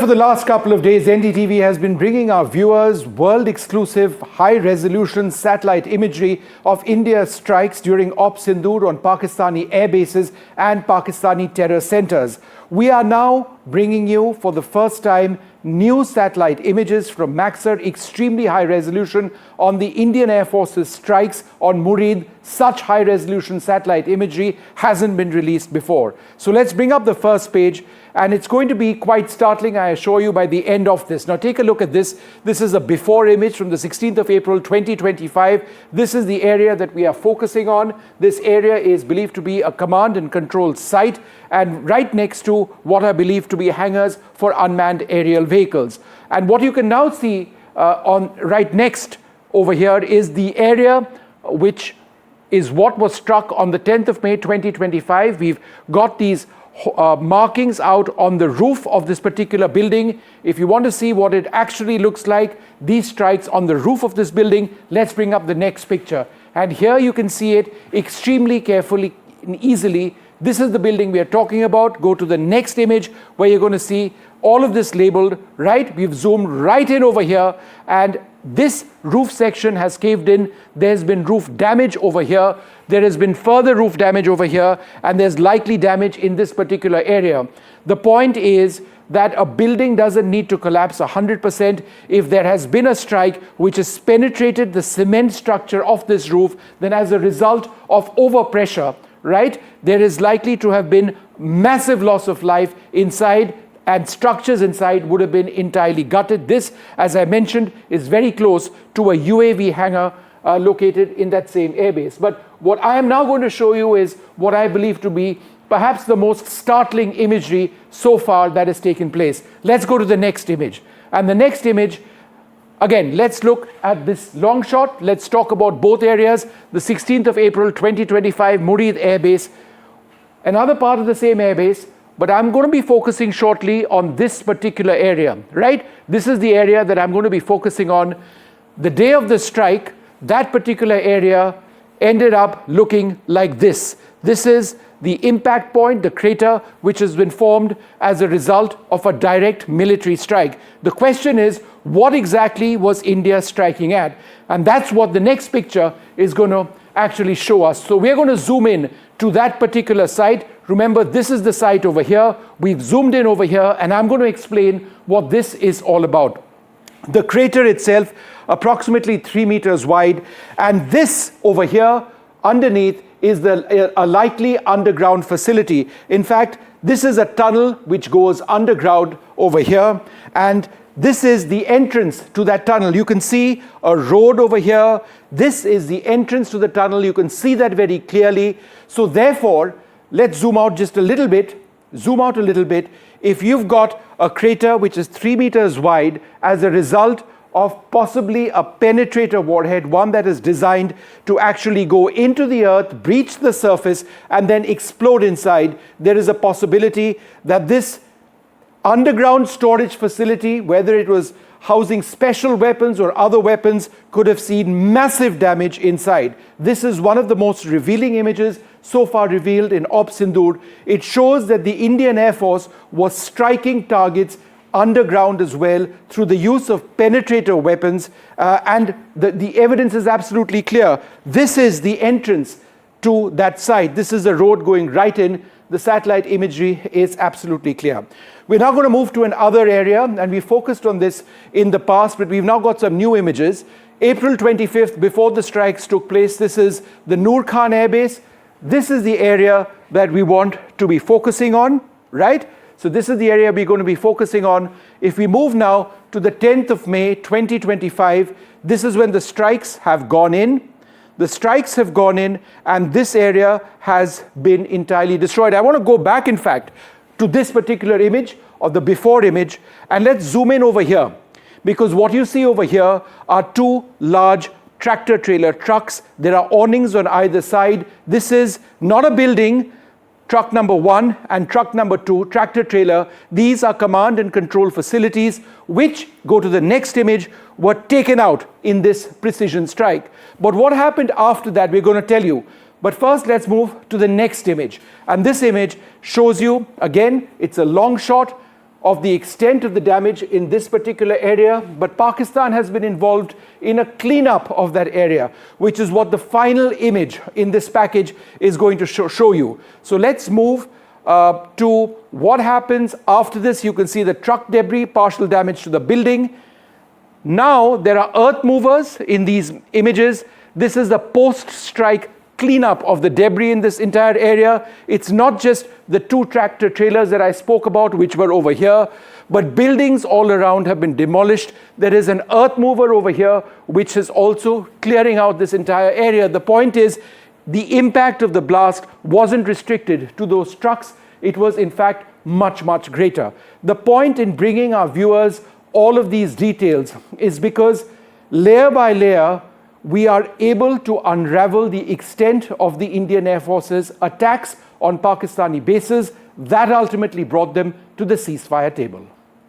For the last couple of days, NDTV has been bringing our viewers world-exclusive, high-resolution satellite imagery of India's strikes during Sindoor on Pakistani air bases and Pakistani terror centers. We are now bringing you, for the first time, new satellite images from Maxar, extremely high resolution, on the Indian Air Force's strikes on Murid. Such high-resolution satellite imagery hasn't been released before. So let's bring up the first page, and it's going to be quite startling, I assure you, by the end of this. Now take a look at this. This is a before image from the 16th of April 2025. This is the area that we are focusing on. This area is believed to be a command and control site, and right next to what are believed to be hangars for unmanned aerial vehicles. And what you can now see on right next over here is the area which is what was struck on the 10th of May 2025. We've got these markings out on the roof of this particular building. If you want to see what it actually looks like, these strikes on the roof of this building, let's bring up the next picture. And here you can see it extremely carefully and easily. This is the building we are talking about. Go to the next image where you're going to see all of this labeled, right? We've zoomed right in over here, and this roof section has caved in. There's been roof damage over here. There has been further roof damage over here, and there's likely damage in this particular area. The point is that a building doesn't need to collapse 100%. If there has been a strike which has penetrated the cement structure of this roof, then as a result of overpressure, right, there is likely to have been massive loss of life inside, and structures inside would have been entirely gutted. This, as I mentioned, is very close to a UAV hangar located in that same airbase. But what I am now going to show you is what I believe to be perhaps the most startling imagery so far that has taken place. Let's go to the next image. And the next image, again, let's look at this long shot. Let's talk about both areas. The 16th of April 2025, Murid Air Base, another part of the same airbase, but I'm going to be focusing shortly on this particular area, right? This is the area that I'm going to be focusing on. The day of the strike, that particular area ended up looking like this. This is the impact point, the crater, which has been formed as a result of a direct military strike. The question is, what exactly was India striking at? And that's what the next picture is going to actually show us. So we're going to zoom in to that particular site. Remember, this is the site over here. We've zoomed in over here, and I'm going to explain what this is all about. The crater itself, approximately 3 meters wide, and this over here underneath is a likely underground facility. In fact, this is a tunnel which goes underground over here, and this is the entrance to that tunnel. You can see a road over here. This is the entrance to the tunnel. You can see that very clearly. So therefore, let's zoom out just a little bit. Zoom out a little bit. If you've got a crater which is 3 meters wide as a result of possibly a penetrator warhead, one that is designed to actually go into the earth, breach the surface, and then explode inside, there is a possibility that this underground storage facility, whether it was housing special weapons or other weapons, could have seen massive damage inside. This is one of the most revealing images so far revealed in Sindoor. It shows that the Indian Air Force was striking targets underground as well through the use of penetrator weapons, and the evidence is absolutely clear. This is the entrance to that site. This is a road going right in. The satellite imagery is absolutely clear. We're now going to move to another area, and we focused on this in the past, but we've now got some new images. April 25th, before the strikes took place, this is the Noor Khan Air Base. This is the area that we want to be focusing on, right? So this is the area we're going to be focusing on. If we move now to the 10th of May 2025, this is when the strikes have gone in. The strikes have gone in, and this area has been entirely destroyed. I want to go back, in fact, to this particular image, or the before image, and let's zoom in over here, because what you see over here are two large tractor trailer trucks. There are awnings on either side. This is not a building. Truck number 1 and truck number 2, tractor trailer, these are command and control facilities which, go to the next image, were taken out in this precision strike. But what happened after that, we're going to tell you. But first, let's move to the next image. And this image shows you, again, it's a long shot. of the extent of the damage in this particular area, but Pakistan has been involved in a cleanup of that area, which is what the final image in this package is going to show you. So let's move to what happens after this. You can see the truck debris, partial damage to the building. Now there are earth movers in these images. This is the post-strike cleanup of the debris in this entire area. It's not just the 2 tractor trailers that I spoke about, which were over here, but buildings all around have been demolished. There is an earth mover over here, which is also clearing out this entire area. The point is, the impact of the blast wasn't restricted to those trucks. It was, in fact, much, much greater. The point in bringing our viewers all of these details is because layer by layer, we are able to unravel the extent of the Indian Air Force's attacks on Pakistani bases that ultimately brought them to the ceasefire table.